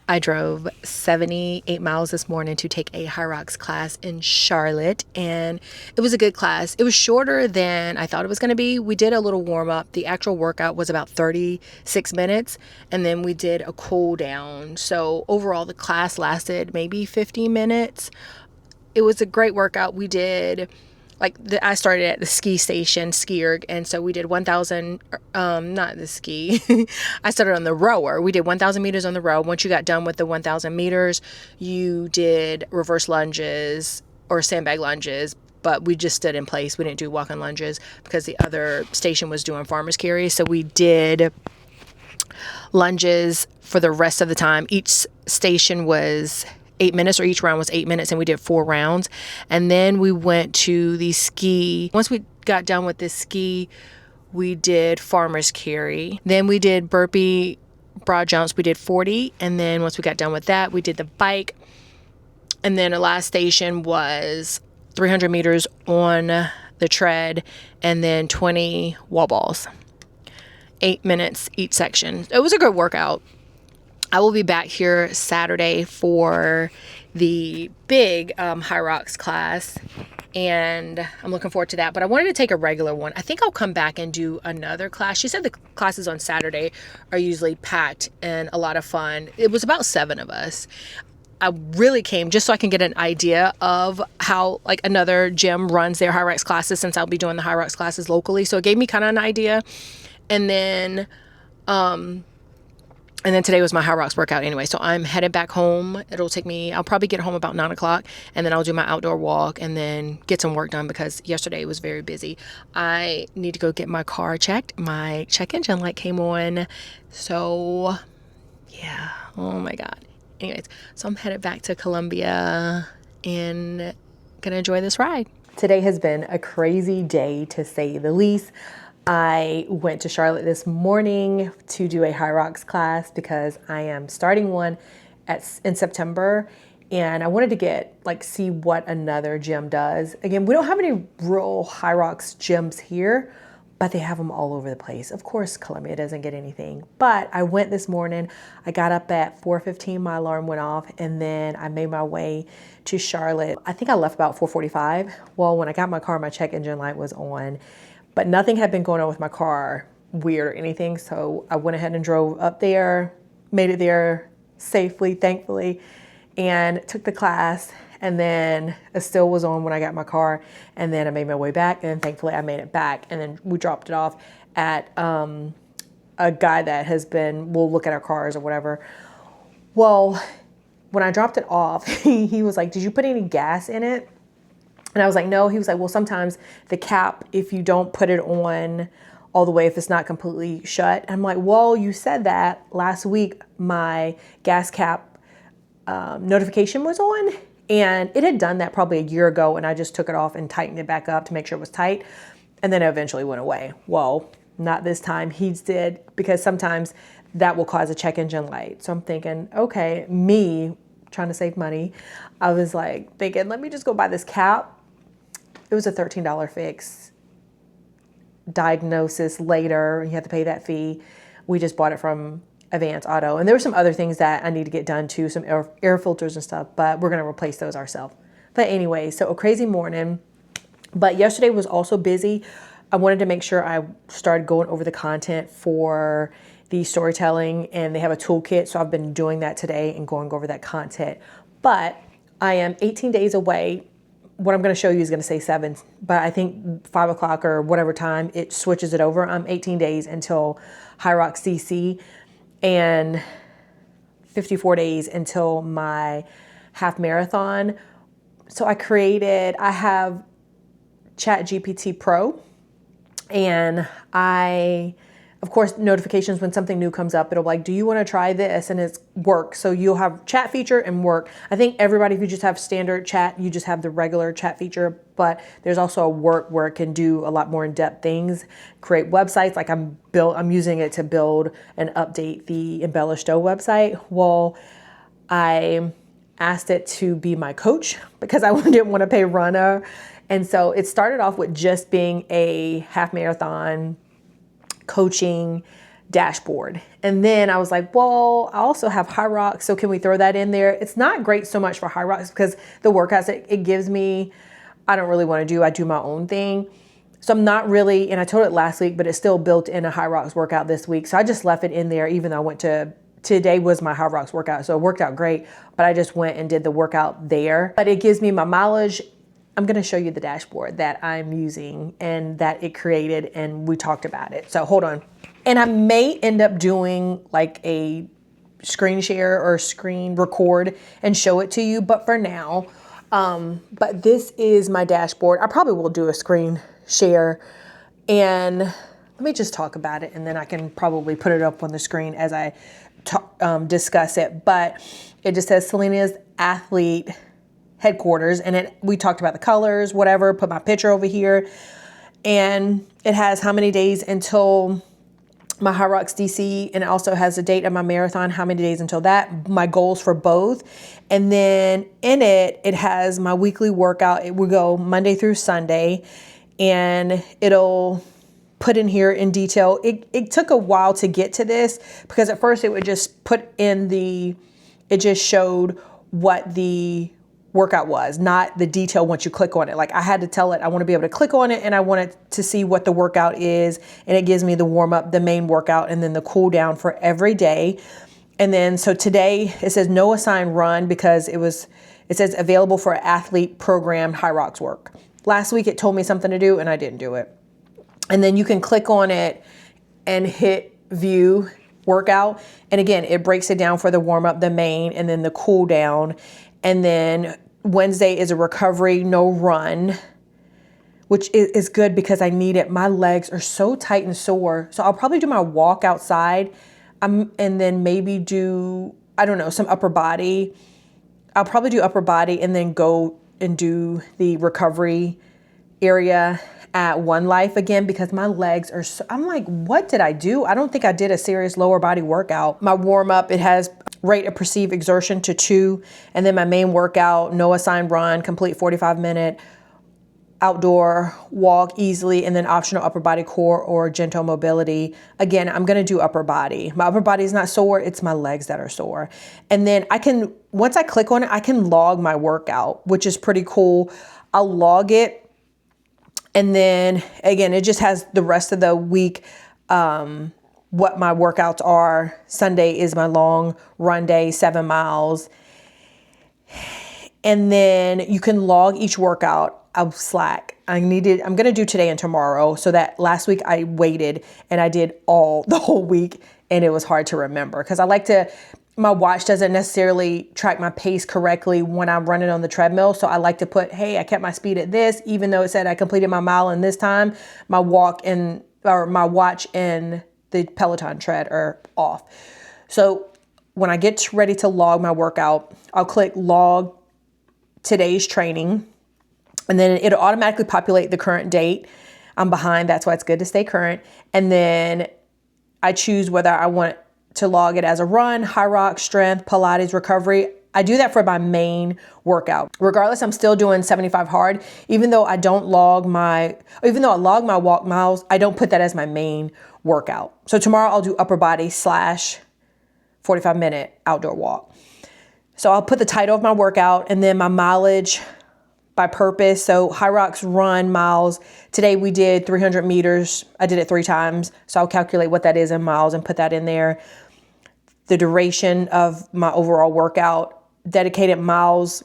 I drove 78 miles this morning to take a HYROX class in Charlotte, and it was a good class. It was shorter than I thought it was going to be. We did a little warm up. The actual workout was about 36 minutes, and then we did a cool down. So overall, the class lasted maybe 50 minutes. It was a great workout. We did I started at the ski station, Skierg, and so we did 1,000, not the ski. I started on the rower. We did 1,000 meters on the row. Once you got done with the 1,000 meters, you did reverse lunges or sandbag lunges, but we just stood in place. We didn't do walking lunges because the other station was doing farmer's carry. So we did lunges for the rest of the time. Each station was 8 minutes, or each round was 8 minutes, and we did 4 rounds. And then we went to the ski. Once we got done with the ski, we did farmer's carry. Then we did burpee broad jumps. We did 40. And then once we got done with that, we did the bike. And then the last station was 300 meters on the tread and then 20 wall balls. 8 minutes each section. It was a good workout. I will be back here Saturday for the big HYROX class, and I'm looking forward to that. But I wanted to take a regular one. I think I'll come back and do another class. She said the classes on Saturday are usually packed and a lot of fun. It was about 7 of us. I really came just so I can get an idea of how another gym runs their HYROX classes, since I'll be doing the HYROX classes locally. So it gave me kind of an idea. And then today was my HYROX workout anyway. So I'm headed back home. I'll probably get home about 9 o'clock, and then I'll do my outdoor walk and then get some work done because yesterday was very busy. I need to go get my car checked. My check engine light came on. So yeah, oh my God. Anyways, so I'm headed back to Columbia and gonna enjoy this ride. Today has been a crazy day, to say the least. I went to Charlotte this morning to do a HYROX class because I am starting one in September, and I wanted to see what another gym does. Again, we don't have any real HYROX gyms here, but they have them all over the place. Of course, Columbia doesn't get anything, but I went this morning. I got up at 4:15, my alarm went off, and then I made my way to Charlotte. I think I left about 4:45. Well, when I got my car, my check engine light was on, but nothing had been going on with my car, weird or anything. So I went ahead and drove up there, made it there safely, thankfully, and took the class. And then it still was on when I got my car. And then I made my way back, and thankfully I made it back. And then we dropped it off at a guy that will look at our cars or whatever. Well, when I dropped it off, he was like, "Did you put any gas in it?" And I was like, "No." He was like, "Well, sometimes the cap, if you don't put it on all the way, if it's not completely shut." And I'm like, "Well, you said that last week my gas cap notification was on." And it had done that probably a year ago, and I just took it off and tightened it back up to make sure it was tight. And then it eventually went away. Well, not this time. He did, because sometimes that will cause a check engine light. So I'm thinking, okay, me trying to save money, I was like thinking, let me just go buy this cap. It was a $13 fix. Diagnosis later, you have to pay that fee. We just bought it from Advance Auto. And there were some other things that I need to get done too, some air filters and stuff, but we're going to replace those ourselves. But anyway, so a crazy morning. But yesterday was also busy. I wanted to make sure I started going over the content for the storytelling, and they have a toolkit. So I've been doing that today and going over that content. But I am 18 days away. What I'm going to show you is going to say 7, but I think 5 o'clock or whatever time it switches it over. I'm 18 days until HYROX DC and 54 days until my half marathon. So I have ChatGPT Pro, and of course, notifications when something new comes up, it'll be like, "Do you want to try this?" And it's work. So you'll have chat feature and work. I think everybody, if you just have standard chat, you just have the regular chat feature, but there's also a work where it can do a lot more in-depth things, create websites. Like I'm using it to build and update the Embellished O website. Well, I asked it to be my coach because I didn't want to pay Rana. And so it started off with just being a half marathon coaching dashboard. And then I was like, well, I also have HYROX, so can we throw that in there? It's not great so much for HYROX because the workouts it gives me, I don't really want to do. I do my own thing. So I'm not really, and I told it last week, but it's still built in a HYROX workout this week. So I just left it in there, even though I went to, today was my HYROX workout. So it worked out great, but I just went and did the workout there. But it gives me my mileage. I'm going to show you the dashboard that I'm using and that it created, and we talked about it. So hold on. And I may end up doing like a screen share or screen record and show it to you. But for now, but this is my dashboard. I probably will do a screen share, and let me just talk about it, and then I can probably put it up on the screen as I discuss it. But it just says Selena's athlete headquarters, and we talked about the colors, whatever, put my picture over here, and it has how many days until my HYROX DC, and it also has the date of my marathon, how many days until that, my goals for both. And then in it, it has my weekly workout. It will go Monday through Sunday, and it'll put in here in detail. It took a while to get to this because at first it would just put in it just showed what the workout was, not the detail once you click on it. Like I had to tell it, I want to be able to click on it and I want it to see what the workout is. And it gives me the warm up, the main workout, and then the cool down for every day. And then, so today it says no assigned run because it says available for athlete programmed HYROX work. Last week it told me something to do and I didn't do it. And then you can click on it and hit view workout. And again, it breaks it down for the warm up, the main, and then the cool down. And then Wednesday is a recovery, no run, which is good because I need it. My legs are so tight and sore. So I'll probably do my walk outside and then maybe do, I don't know, some upper body. I'll probably do upper body and then go and do the recovery area at One Life again because my legs are so, I'm like, what did I do? I don't think I did a serious lower body workout. My warm up, it has rate of perceived exertion to 2. And then my main workout, no assigned run, complete 45-minute outdoor walk easily, and then optional upper body core or gentle mobility. Again, I'm going to do upper body. My upper body is not sore. It's my legs that are sore. And then once I click on it, I can log my workout, which is pretty cool. I'll log it. And then again, it just has the rest of the week, what my workouts are. Sunday is my long run day, 7 miles. And then you can log each workout. I'll Slack. I'm going to do today and tomorrow. So that last week I waited and I did the whole week, and it was hard to remember because my watch doesn't necessarily track my pace correctly when I'm running on the treadmill. So I like to put, hey, I kept my speed at this, even though it said I completed my mile in this time, my watch and the Peloton tread are off. So when I get ready to log my workout, I'll click log today's training, and then it'll automatically populate the current date. I'm behind. That's why it's good to stay current. And then I choose whether I want to log it as a run, HYROX, strength, Pilates, recovery. I do that for my main workout. Regardless, I'm still doing 75 hard. Even though I log my walk miles, I don't put that as my main workout. So tomorrow I'll do upper body / 45-minute outdoor walk. So I'll put the title of my workout and then my mileage by purpose. So HYROX run miles. Today we did 300 meters. I did it 3 times. So I'll calculate what that is in miles and put that in there. The duration of my overall workout, dedicated miles.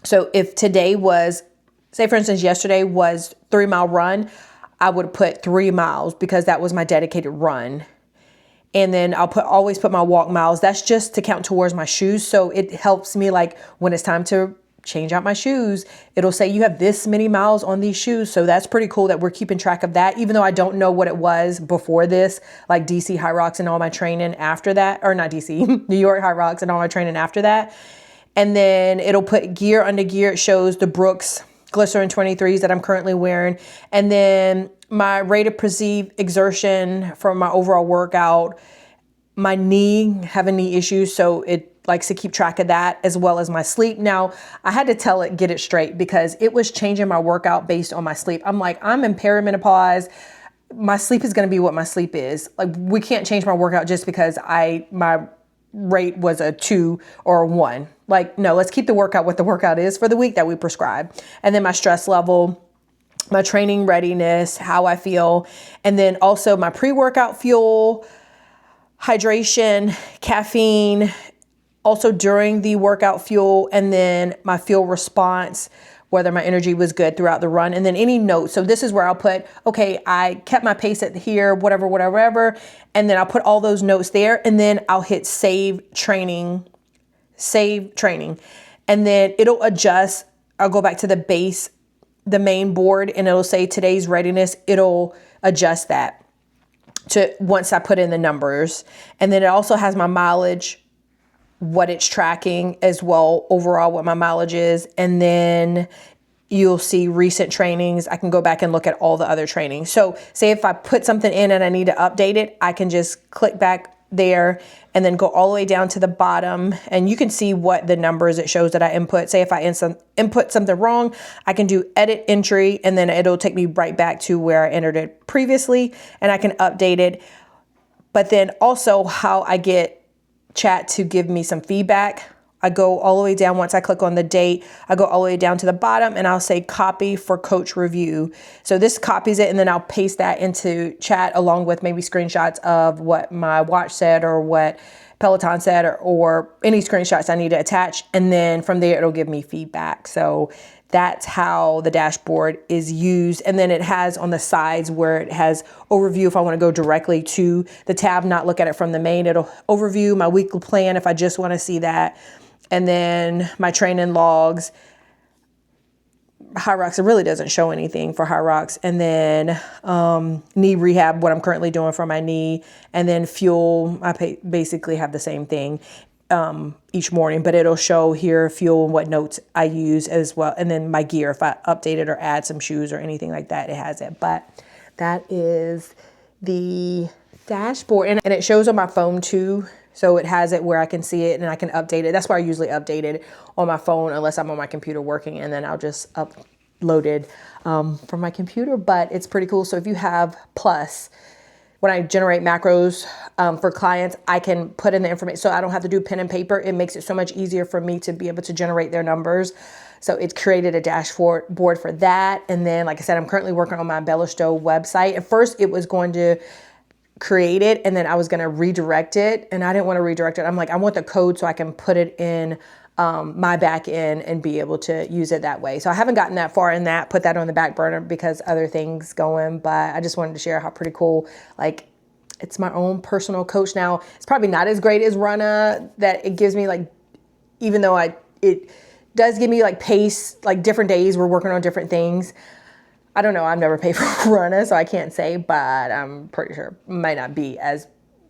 So if today was, say for instance, yesterday was 3-mile run, I would put 3 miles because that was my dedicated run. And then I'll always put my walk miles. That's just to count towards my shoes. So it helps me, like when it's time to change out my shoes, it'll say you have this many miles on these shoes. So that's pretty cool that we're keeping track of that, even though I don't know what it was before this, like DC HYROX and all my training after that, or not DC, New York HYROX and all my training after that. And then it'll put gear under gear. It shows the Brooks Glycerin 23s that I'm currently wearing. And then my rate of perceived exertion for my overall workout, my have a knee issue. So it likes to keep track of that, as well as my sleep. Now, I had to tell it, get it straight, because it was changing my workout based on my sleep. I'm like, I'm in perimenopause. my sleep is going to be what my sleep is. Like, we can't change my workout just because my rate was a 2 or a 1. Like, no, let's keep the workout what the workout is for the week that we prescribe. And then my stress level, my training readiness, how I feel, and then also my pre-workout fuel, hydration, caffeine, also during the workout fuel, and then my fuel response, whether my energy was good throughout the run, and then any notes. So this is where I'll put, okay, I kept my pace at here, whatever, and then I'll put all those notes there, and then I'll hit save training, and then it'll adjust. I'll go back to the main board, and it'll say today's readiness. It'll adjust that to once I put in the numbers, and then it also has my mileage, what it's tracking as well, overall what my mileage is. And then you'll see recent trainings. I can go back and look at all the other trainings. So say if I put something in and I need to update it, I can just click back there and then go all the way down to the bottom, and you can see what the numbers it shows that I input. Say if I input something wrong, I can do edit entry, and then it'll take me right back to where I entered it previously, and I can update it. But then also how I get chat to give me some feedback. I go all the way down. Once I click on the date, I go all the way down to the bottom, and I'll say copy for coach review. So this copies it, and then I'll paste that into chat along with maybe screenshots of what my watch said or what Peloton said, or any screenshots I need to attach. And then from there, it'll give me feedback. So that's how the dashboard is used. And then it has on the sides where it has overview. If I want to go directly to the tab, not look at it from the main, it'll overview my weekly plan if I just want to see that. And then my training logs, HYROX, it really doesn't show anything for HYROX. And then knee rehab, what I'm currently doing for my knee. And then fuel, basically have the same thing each morning, but it'll show here fuel and what notes I use as well. And then my gear, if I update it or add some shoes or anything like that, it has it. But that is the dashboard. And it shows on my phone too. So it has it where I can see it and I can update it. That's why I usually update it on my phone unless I'm on my computer working, and then I'll just upload it from my computer. But it's pretty cool. So if you have Plus, when I generate macros for clients, I can put in the information. So I don't have to do pen and paper. It makes it so much easier for me to be able to generate their numbers. So it's created a dashboard for that. And then, like I said, I'm currently working on my Bellisto website. At first, it was going to create it, and then I was going to redirect it, and I didn't want to redirect it. I'm like, I want the code so I can put it in my back end and be able to use it that way. So I haven't gotten that far in that, put that on the back burner because other things going, but I just wanted to share how pretty cool, like, it's my own personal coach now. It's probably not as great as Rana, that it gives me, like, even though it does give me like pace, like different days we're working on different things. I don't know, I've never paid for Rana, so I can't say, but I'm pretty sure it might not be as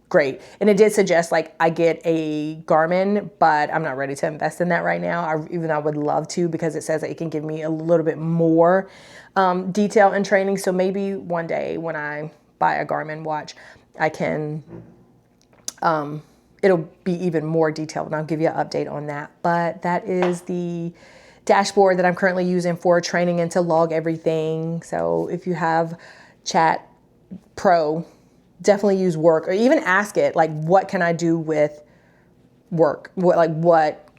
great. And it did suggest like I get a Garmin, but I'm not ready to invest in that right now, even though I would love to, because it says that it can give me a little bit more detail and training. So maybe one day when I buy a Garmin watch, I can, it'll be even more detailed, and I'll give you an update on that. But that is the dashboard that I'm currently using for training and to log everything. So if you have Chat Pro, definitely use work, or even ask it, like, what can I do with work? What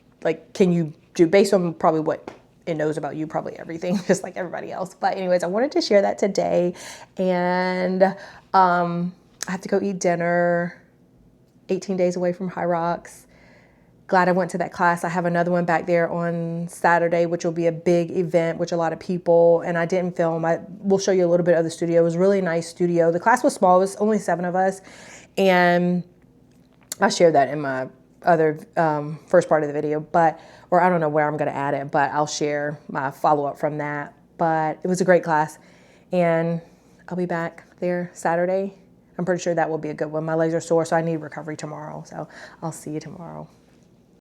can you do based on probably what it knows about you, probably everything, just like everybody else. But anyways, I wanted to share that today. And I have to go eat dinner, 18 days away from HYROX. Glad I went to that class. I have another one back there on Saturday, which will be a big event, which a lot of people, and I didn't film. We'll show you a little bit of the studio. It was a really nice studio. The class was small. It was only 7 of us. And I'll share that in my other first part of the video, or I don't know where I'm going to add it, but I'll share my follow-up from that. But it was a great class, and I'll be back there Saturday. I'm pretty sure that will be a good one. My legs are sore, so I need recovery tomorrow. So I'll see you tomorrow.